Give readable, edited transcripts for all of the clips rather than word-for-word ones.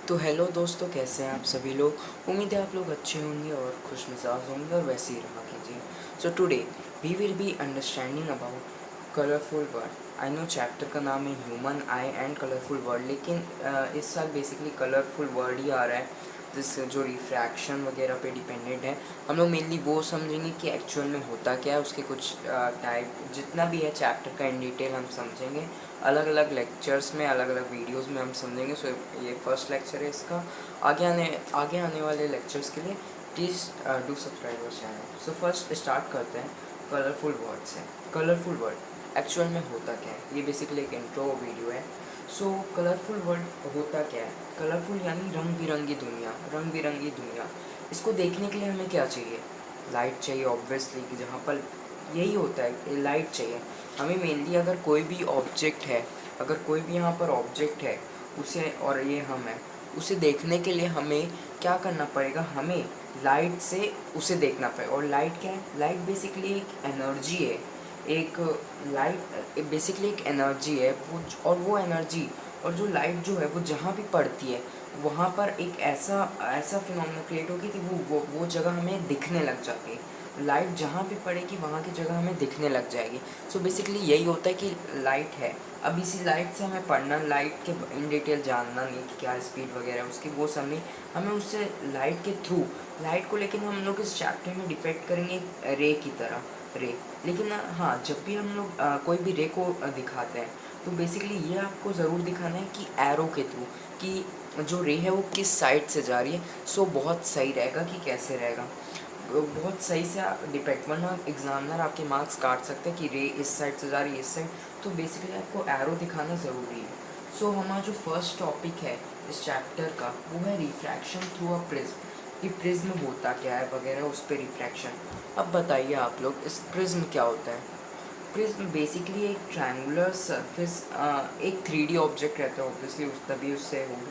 तो हेलो दोस्तों, कैसे हैं आप सभी लोग। उम्मीद है आप लोग अच्छे होंगे और खुश मिजाज होंगे और वैसे ही रहा कीजिए। So today we will be understanding about colourful world. I know chapter का नाम है human eye and colourful world, लेकिन इस साल बेसिकली कलरफुल वर्ड ही आ रहा है जिससे जो रिफ्रैक्शन वगैरह पे डिपेंडेंट है। हम लोग मेनली वो समझेंगे कि एक्चुअल में होता क्या है, उसके कुछ टाइप जितना भी है चैप्टर का इन डिटेल हम समझेंगे। अलग अलग लेक्चर्स में, अलग अलग वीडियोस में हम समझेंगे। सो ये फर्स्ट लेक्चर है इसका। आगे आने वाले लेक्चर्स के लिए please do subscribe our channel. So first start करते हैं कलरफुल वर्ड से। कलरफुल वर्ड एक्चुअल में होता क्या है, ये बेसिकली एक इंट्रो वीडियो है। सो कलरफुल वर्ड होता क्या है। कलरफुल यानी रंग बिरंगी दुनिया, रंग बिरंगी दुनिया। इसको देखने के लिए हमें क्या चाहिए, लाइट चाहिए ऑब्वियसली, कि जहाँ पर यही होता है, लाइट चाहिए हमें मेनली। अगर कोई भी ऑब्जेक्ट है, अगर कोई भी यहाँ पर ऑब्जेक्ट है उसे, और ये हम है, उसे देखने के लिए हमें क्या करना पड़ेगा, हमें लाइट से उसे देखना पड़ेगा। और लाइट क्या है, लाइट बेसिकली एक एनर्जी है। एक लाइट बेसिकली एक एनर्जी है वो, और वो एनर्जी और जो लाइट जो है वो जहाँ भी पड़ती है वहाँ पर एक ऐसा ऐसा फिनोमेना क्रिएट होगी कि वो जगह हमें दिखने लग जाती है। लाइट जहाँ भी पड़ेगी वहाँ की जगह हमें दिखने लग जाएगी। सो बेसिकली यही होता है कि लाइट है। अब इसी लाइट से हमें पढ़ना, लाइट के इन डिटेल जानना नहीं कि क्या स्पीड वगैरह उसकी, वो सब नहीं। हमें उससे लाइट के थ्रू, लाइट को लेकिन हम लोग इस चैप्टर में डिपेक्ट करेंगे रे की तरह, रे। लेकिन हाँ, जब भी हम लोग कोई भी रे को दिखाते हैं तो बेसिकली ये आपको ज़रूर दिखाना है कि एरो के थ्रू, कि जो रे है वो किस साइड से जा रही है। सो बहुत सही रहेगा कि कैसे रहेगा, बहुत सही से डिपेक्ट, वरना एग्जामिनर आपके मार्क्स काट सकते हैं कि रे इस साइड से जा रही है, इस साइड। तो बेसिकली आपको एरो दिखाना ज़रूरी है। सो हमारा जो फर्स्ट टॉपिक है इस चैप्टर का वो है रिफ्रैक्शन थ्रू अ प्रिज्म, कि प्रिज्म होता क्या है वगैरह, उस पर रिफ्रैक्शन। अब बताइए आप लोग, इस प्रिज्म क्या होता है। प्रिज्म बेसिकली एक ट्रायंगुलर सरफेस, एक 3D ऑब्जेक्ट रहता है ऑब्वियसली, उस तभी उससे होगी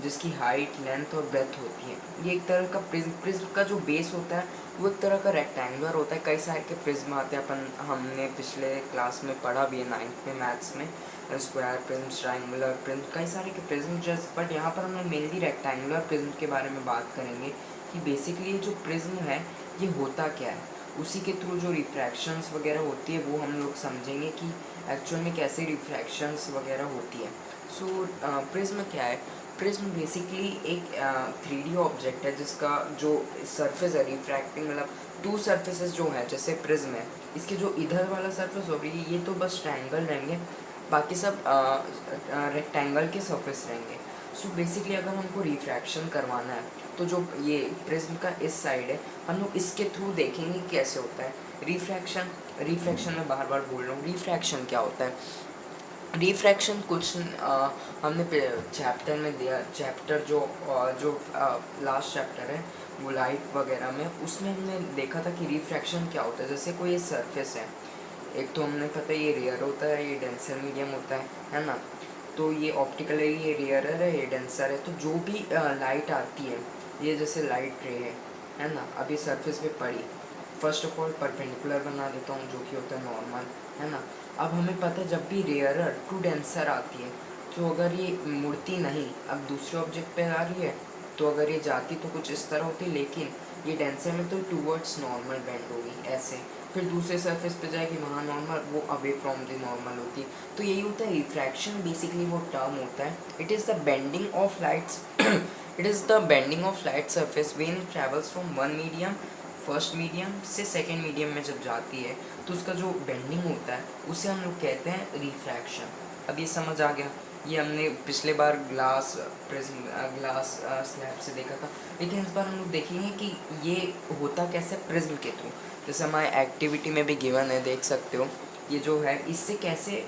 जिसकी हाइट लेंथ और ब्रेथ होती है। ये एक तरह का प्रिज्म का जो बेस होता है वो एक तरह का रेक्टेंगुलर होता है। कई सारे के प्रिज्म आते हैं, हमने पिछले क्लास में पढ़ा भी है 9th में मैथ्स में, स्क्वायर प्रिज्म, ट्रायंगुलर प्रिज्म, कई सारे के प्रिज्म जस्ट। बट यहाँ पर हम लोग मेनली रेक्टेंगुलर प्रिज्म के बारे में बात करेंगे कि बेसिकली ये जो प्रिज्म है ये होता क्या है। उसी के थ्रू जो रिफ्रैक्शंस वगैरह होती है वो हम लोग समझेंगे कि एक्चुअल में कैसे रिफ्रैक्शंस वगैरह होती है। सो प्रिज्म क्या है। प्रिज्म बेसिकली एक 3D ऑब्जेक्ट है जिसका जो सरफेस है रिफ्रैक्टिंग, मतलब टू सरफेसेस जो है, जैसे प्रिज्म है, इसके जो इधर वाला सरफेस होगी ये तो बस ट्रायंगल रहेंगे, बाकी सब रेक्टेंगल के सरफेस रहेंगे। सो बेसिकली अगर हमको रिफ्रैक्शन करवाना है तो जो ये प्रिज्म का इस साइड है, हम लोग इसके थ्रू देखेंगे कैसे होता है रिफ्रैक्शन। रिफ्रैक्शन मैं बार बार बोल रहा हूँ, रिफ्रैक्शन क्या होता है। रिफ्रैक्शन कुछ हमने चैप्टर में दिया, चैप्टर जो लास्ट चैप्टर है वो लाइट वगैरह में, उसमें हमने देखा था कि रिफ्रैक्शन क्या होता है। जैसे कोई सरफेस है, एक तो हमने पता है ये रेयर होता है, ये डेंसर मीडियम होता है ना। तो ये ऑप्टिकली ये रेयरर है, ये डेंसर है। तो जो भी लाइट आती है, ये जैसे लाइट रे है ना, अभी सरफेस पे पड़ी, फर्स्ट ऑफ ऑल परपेंडिकुलर बना देता हूँ जो कि होता है नॉर्मल, है ना। अब हमें पता है जब भी रेयरर टू डेंसर आती है, तो अगर ये मुड़ती नहीं, अब दूसरे ऑब्जेक्ट पे आ रही है, तो अगर ये जाती तो कुछ इस तरह होती, लेकिन ये डेंसर में तो टूवर्ड्स नॉर्मल बेंड होगी ऐसे, फिर दूसरे सरफेस पे जाएगी वहाँ नॉर्मल, वो अवे फ्रॉम द नॉर्मल होती है। तो यही होता है रिफ्रैक्शन, बेसिकली वो टर्म होता है। It is the bending of lights it is the bending of light surface when it travels from one medium, first medium से सेकेंड मीडियम में जब जाती है तो उसका जो बेंडिंग होता है उसे हम लोग कहते हैं रिफ्रैक्शन। अब ये समझ आ गया। ये हमने पिछले बार ग्लास प्रिज्म, ग्लास स्लैब से देखा था, लेकिन इस बार हम लोग देखेंगे कि ये होता कैसे प्रिज्म के थ्रू। जैसे हमारे एक्टिविटी में भी गिवन है, देख सकते हो, ये जो है इससे कैसे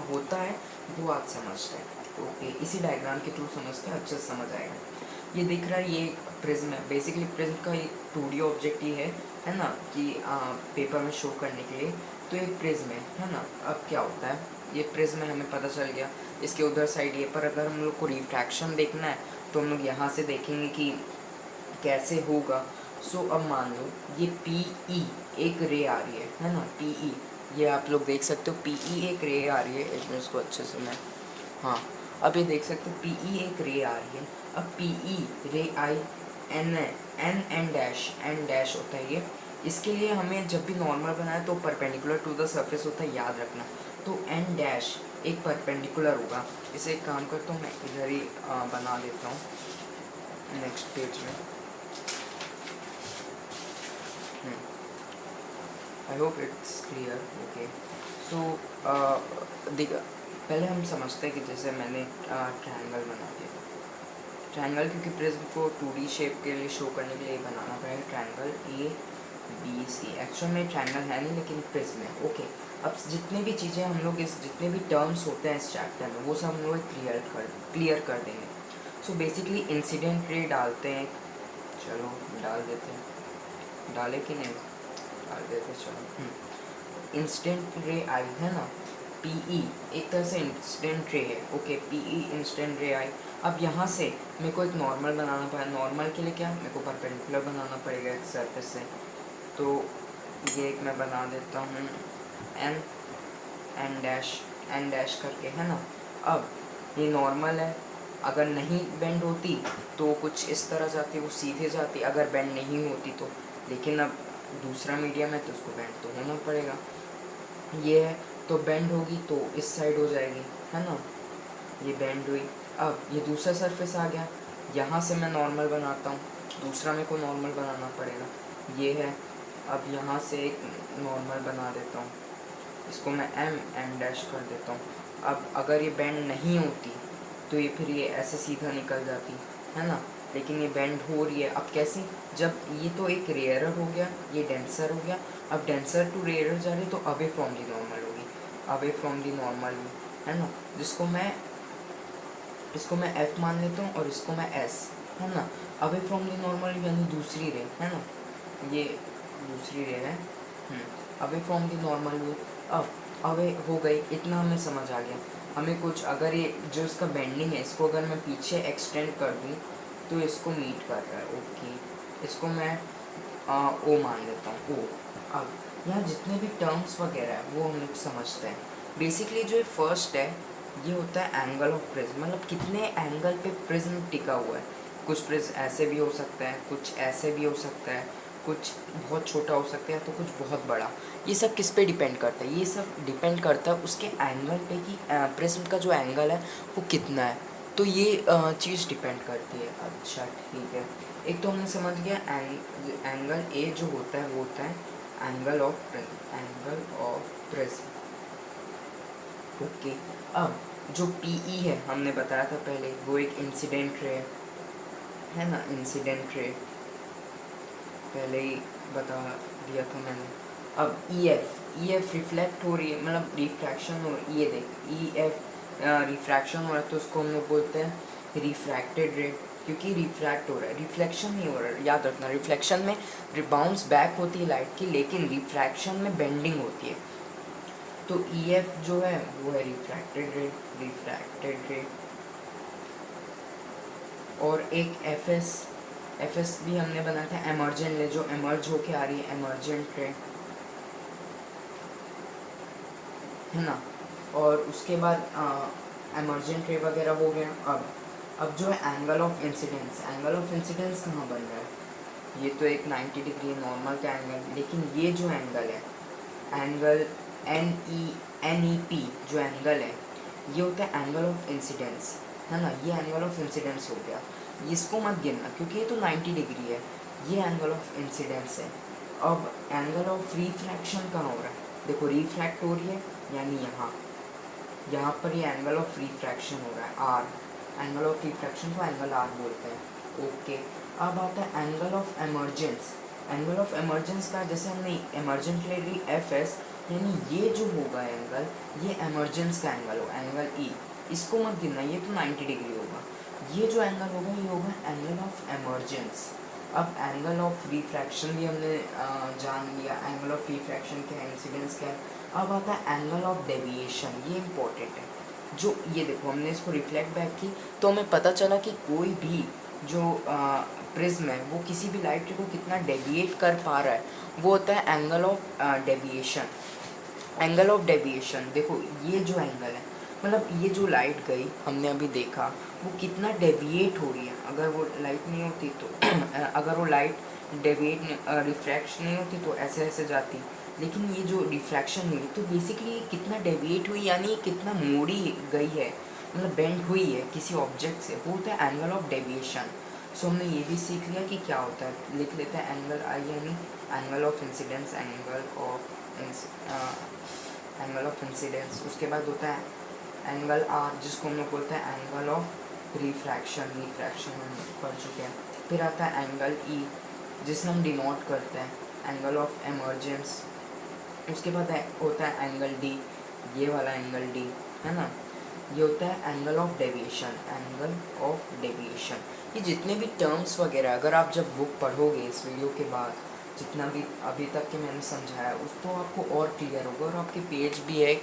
होता है वो आज समझते हैं। ओके, इसी डायग्राम के थ्रू समझते हैं, अच्छे से समझ आएगा। ये दिख रहा है, ये प्रिज्म है। बेसिकली प्रिज्म का एक 2D ऑब्जेक्ट ही है ना, कि पेपर में शो करने के लिए। तो एक प्रिज्म है ना। अब क्या होता है, ये प्रिज्म है, हमें पता चल गया। इसके उधर साइड ये, पर अगर हम लोग को रिफ्रैक्शन देखना है तो हम लोग यहाँ से देखेंगे कि कैसे होगा। सो अब मान लो ये PE एक रे आ रही है ना, PE, ये आप लोग देख सकते हो, PE एक रे आ रही है। एक मिनट, इसको अच्छे से मैं, हाँ, अब ये देख सकते हो पी एक रे आ रही है। अब पी रे आई एन एन डैश होता है ये। इसके लिए हमें जब भी नॉर्मल बनाए तो परपेंडिकुलर टू द सरफेस होता है, याद रखना। तो एन डैश एक परपेंडिकुलर होगा। इसे एक काम करता हूँ मैं इधर ही बना देता हूँ नेक्स्ट पेज में। I hope it's clear. Okay, so पहले हम समझते हैं कि जैसे मैंने ट्रायंगल बना दिया। ट्रायंगल क्योंकि प्रिज्म को 2D शेप के लिए शो करने के लिए बनाना पड़ेगा ट्रायंगल ABC। एक्चुअल में ट्रायंगल है नहीं लेकिन प्रिज्म है। ओके, अब जितने भी चीज़ें हम लोग जितने भी टर्म्स होते हैं इस चैप्टर में वो सब हम लोग क्लियर कर देंगे। सो बेसिकली इंसिडेंट रे डालते हैं, चलो डाल देते हैं, डाले कि नहीं डाल देते, चलो। इंसिडेंट रे आई है ना, PE एक तरह से इंसिडेंट रे है। ओके, PE इंसिडेंट रे आई। अब यहाँ से मेरे को एक नॉर्मल बनाना पड़ेगा। नॉर्मल के लिए क्या, मेरे को परपेंडिकुलर बनाना पड़ेगा एक सरफेस से। तो ये एक मैं बना देता हूँ एन डैश करके, है ना। अब ये नॉर्मल है, अगर नहीं बेंड होती तो कुछ इस तरह जाती, वो सीधे जाती अगर बेंड नहीं होती तो। लेकिन अब दूसरा मीडियम है तो उसको बेंड तो होना पड़ेगा। ये है तो बेंड होगी तो इस साइड हो जाएगी, है ना। ये बेंड हुई। अब ये दूसरा सरफेस आ गया, यहाँ से मैं नॉर्मल बनाता हूँ, दूसरा मेरे को नॉर्मल बनाना पड़ेगा। ये है, अब यहाँ से एक नॉर्मल बना देता हूँ, इसको मैं एम डैश कर देता हूँ। अब अगर ये बेंड नहीं होती तो ये फिर ये ऐसे सीधा निकल जाती, है ना। लेकिन ये बेंड हो रही है। अब कैसे, जब ये तो एक रेयरर हो गया, ये डेंसर हो गया। अब डेंसर टू रेयरर जा रही तो अवे फ्रॉम दी नॉर्मल होगी, अवे फ्रॉम दी नॉर्मल हुई, है ना। इसको मैं F मान लेता हूँ और इसको मैं S, है ना। अवे फ्रॉम दी नॉर्मल यानी दूसरी रे, है ना, ये दूसरी रे है। अवे फ्रॉम दी नॉर्मल हुई। अब अवे हो गई, इतना हमें समझ आ गया। हमें कुछ अगर ये जो इसका बेंडिंग है इसको अगर मैं पीछे एक्सटेंड कर दूँ तो इसको मीट कर रहा है। ओके, इसको मैं O मान लेता हूँ, O। अब यहाँ जितने भी टर्म्स वगैरह है वो हम लोग समझते हैं। बेसिकली जो फर्स्ट है ये होता है एंगल ऑफ प्रिज्म, मतलब कितने एंगल पे प्रिज्म टिका हुआ है। कुछ प्रिज्म ऐसे भी हो सकता है, कुछ ऐसे भी हो सकता है, कुछ बहुत छोटा हो सकता है तो कुछ बहुत बड़ा। ये सब किस पे डिपेंड करता है, ये सब डिपेंड करता है उसके एंगल पे कि प्रिज्म का जो एंगल है वो कितना है। तो ये चीज़ डिपेंड करती है। अच्छा ठीक है, एक तो हमने समझ गया एंगल ए जो होता है वो होता है एंगल ऑफ प्रिज्म। ओके, अब जो PE है हमने बताया था पहले, वो एक इंसिडेंट रे है ना, इंसिडेंट रे पहले ही बता दिया था मैंने। अब EF रिफ्लेक्ट हो रही है, मतलब रिफ्रैक्शन हो रही है। ये देख EF रिफ्रैक्शन हो रहा है तो उसको हम लोग बोलते हैं रिफ्रैक्टेड रे, क्योंकि रिफ्रैक्ट हो रहा है, रिफ्लेक्शन नहीं हो रहा है। याद रखना, रिफ्लेक्शन में बाउंस बैक होती है लाइट की, लेकिन रिफ्रैक्शन में बेंडिंग होती है। तो EF जो है वो है रिफ्रैक्टेड रे। और एक FS भी हमने बनाया था, एमर्जेंट रे, जो एमर्ज होके आ रही है, एमर्जेंट रे, है ना। और उसके बाद एमर्जेंट रे वगैरह हो गया। अब जो है एंगल ऑफ इंसिडेंस कहाँ बन रहा है, ये तो एक 90 डिग्री नॉर्मल का एंगल, लेकिन ये जो एंगल है, एंगल NEP जो एंगल है ये होता है एंगल ऑफ इंसिडेंस, है ना। ये एंगल ऑफ इंसिडेंस हो गया, इसको मत गिनना क्योंकि ये तो 90 डिग्री है, ये एंगल ऑफ इंसिडेंस है। अब एंगल ऑफ रिफ्रैक्शन कहाँ हो रहा है, देखो रिफ्रैक्ट हो रही है यानी यहाँ पर ये एंगल ऑफ रिफ्रैक्शन हो रहा है, R। एंगल ऑफ रिफ्रैक्शन को एंगल R बोलते हैं। ओके, अब आता है angle of emergence. Angle of emergence का जैसे हमने एमर्जेंट ले ली FS, यानी ये जो होगा एंगल, ये एमर्जेंस का एंगल होगा, एंगल E। इसको मत गिनना, ये तो 90 डिग्री होगा। ये जो एंगल होगा ये होगा एंगल ऑफ एमर्जेंस। अब एंगल ऑफ रिफ्रैक्शन भी हमने जान लिया, एंगल ऑफ रिफ्रैक्शन क्या है, इंसिडेंस क्या है। अब आता है एंगल ऑफ डेविएशन, ये इंपॉर्टेंट है। जो ये देखो हमने इसको रिफ्लेक्ट बैक की तो हमें पता चला कि कोई भी जो प्रिज्म है वो किसी भी लाइट रे को कितना डेविएट कर पा रहा है, वो होता है angle of deviation. Angle of deviation देखो, ये जो एंगल है मतलब ये जो लाइट गई हमने अभी देखा वो कितना डेविएट हो रही है। अगर वो लाइट नहीं होती तो अगर वो लाइट डेविएट रिफ्रैक्शन नहीं होती तो ऐसे ऐसे जाती, लेकिन ये जो रिफ्रैक्शन हुई तो बेसिकली कितना डेविएट हुई, यानी कितना मोड़ी गई है, मतलब बेंड हुई है किसी ऑब्जेक्ट से, वो होता है एंगल ऑफ डेविएशन। सो हमने ये भी सीख लिया कि क्या होता है, लिख लेते हैं एंगल आई यानी angle of incidence, angle of incidence. उसके बाद होता है एंगल आर जिसको हम लोग बोलते हैं एंगल ऑफ रिफ्रैक्शन, हम पढ़ चुके हैं। फिर आता है एंगल ई जिसे हम डिनोट करते हैं एंगल ऑफ एमर्जेंस। उसके बाद होता है एंगल डी, ये वाला एंगल डी है ना, ये होता है एंगल ऑफ डेविएशन, ये जितने भी टर्म्स वगैरह अगर आप जब बुक पढ़ोगे इस वीडियो के बाद, जितना भी अभी तक के मैंने समझाया उसको आपको और क्लियर होगा। और आपके पेज भी है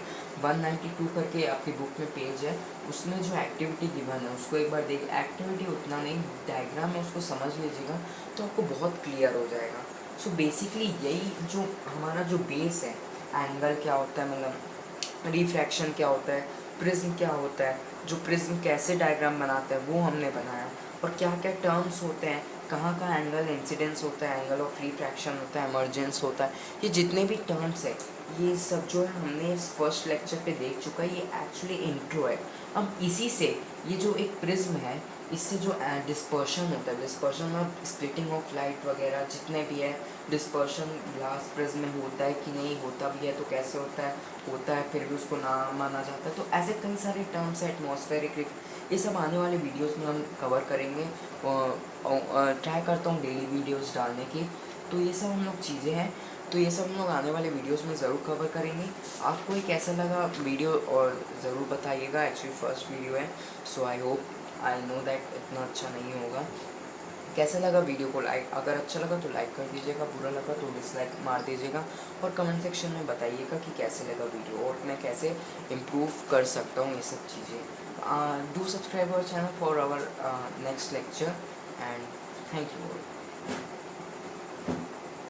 192 करके आपकी बुक में पेज है, उसमें जो एक्टिविटी गिवन है उसको एक बार देख, एक्टिविटी उतना नहीं डायग्राम है उसको समझ लीजिएगा तो आपको बहुत क्लियर हो जाएगा। सो बेसिकली यही जो हमारा जो बेस है, एंगल क्या होता है, मतलब रिफ्रैक्शन क्या होता है, प्रिज्म क्या होता है, जो प्रिज्म कैसे डायग्राम बनाता है वो हमने बनाया, और क्या क्या टर्म्स होते हैं, कहाँ का एंगल इंसिडेंस होता है, एंगल ऑफ रिफ्रैक्शन होता है, इमर्जेंस होता है, ये जितने भी टर्म्स है ये सब जो है हमने इस फर्स्ट लेक्चर पे देख चुका है। ये एक्चुअली इंट्रो है। अब इसी से ये जो एक प्रिज्म है इससे जो डिस्पर्शन होता है, डिस्पर्शन और स्प्लिटिंग ऑफ लाइट वगैरह जितने भी है, डिस्पर्शन ग्लास प्रिज्म में होता है कि नहीं होता भी है तो कैसे होता है फिर भी उसको ना माना जाता है। तो ऐसे कई सारे टर्म्स है, एटमॉस्फेरिक, ये सब आने वाले वीडियोस में हम कवर करेंगे। ट्राई करता हूँ डेली वीडियोस डालने की, तो ये सब हम लोग चीज़ें हैं, तो ये सब हम लोग आने वाले वीडियोस में ज़रूर कवर करेंगे। आपको ये कैसा लगा वीडियो और ज़रूर बताइएगा, एक्चुअली फर्स्ट वीडियो है, सो आई नो दैट इतना अच्छा नहीं होगा। कैसा लगा वीडियो को लाइक, अगर अच्छा लगा तो लाइक कर दीजिएगा, बुरा लगा तो डिसलाइक मार दीजिएगा, और कमेंट सेक्शन में बताइएगा कि कैसे लगा वीडियो और मैं कैसे इम्प्रूव कर सकता हूँ ये सब चीज़ें। Do subscribe our channel for our next lecture and thank you.